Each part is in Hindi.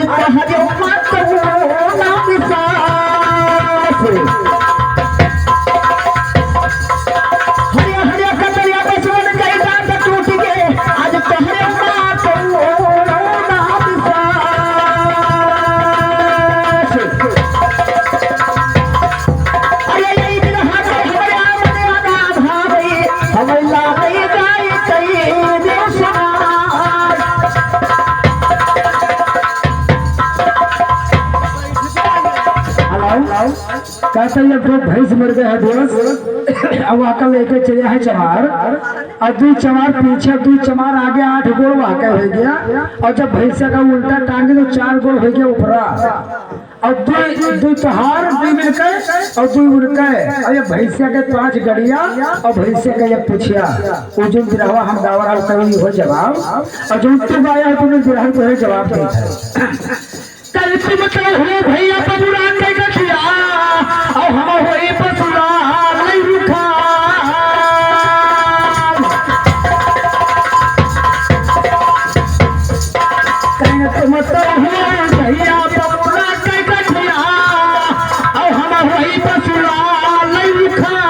तोहरे मत ना विश्वास हरिया हरिया कतरिया बसवन गई दांत टूट गए आज तोहरे मत ना विश्वास अरे यही दिन हाथ हमारे आमने आना भाई हमें लागे जाए कई देव समाज कहते हैं दो भैंस मर गए हैं दोस्त अब आकर लेके चले हैं चमार और दो चमार पीछे दो चमार आगे 8 गोल वाके हो गया और जब भैंसा का उल्टा टांगे तो 4 गोल हो गया ऊपरा और दो तोहार दो मिलकर और दो उड़कर और ये भैंसा के 5 गड़िया और भैंसा का ये पुछिया वो जो बिरहवा हम गावर हाल कभी हो जवाब और जो तू आया है तुमने बिरहवा को जवाब दिया कल तुम मतलब हो भैया पबुरान नहीं रखिया और हम होई पसुरा नहीं रुखा कल तुम मतलब हो भैया पबुरान नहीं रखिया और हम होई पसुरा नहीं रुखा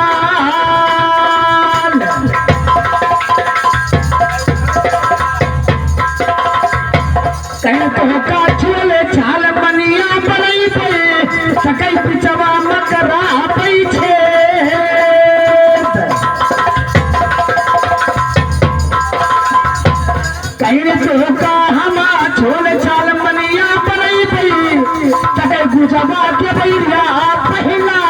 कल तो का चोले छाल बनिया बनई पे सकई पिचवा मकरा पैछे कहीं तो का हमा छोले छाल बनिया बनई पे सकई गुजवा के भैया पहला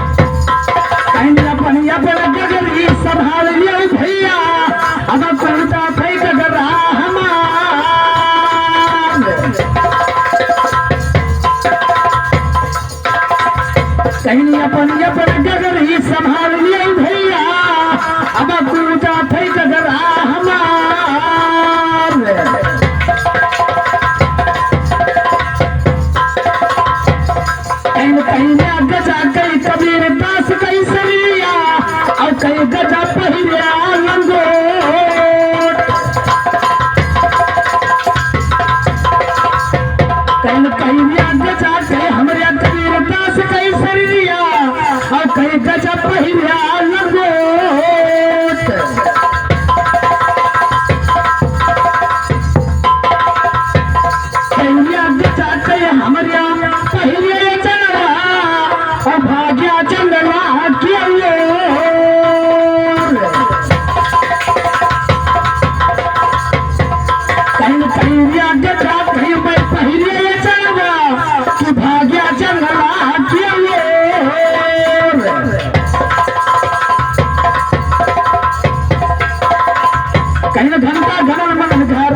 कहीं बनिया पर गगरी संभाल लिया भैया अगर कविता फेंक कर रहा हमार कहीं अपन गगर ही संभाल लिया भैया अब कविता फेंक कर रहा हमार कहीं गजा कई कबीर दास कई सरिया और कई गजा पहिया लंगोट कहीं गजा कई हमारे कबीर दास कई सरिया और कई गजा पहिया लंगोट कहीं गजा कई हमारे पहिया और भाग्या चंदना किया कहीं गजा कहीं मैं पहले चलवा कि भाग्या चंदना किया कहीं घंटा घमन मन घर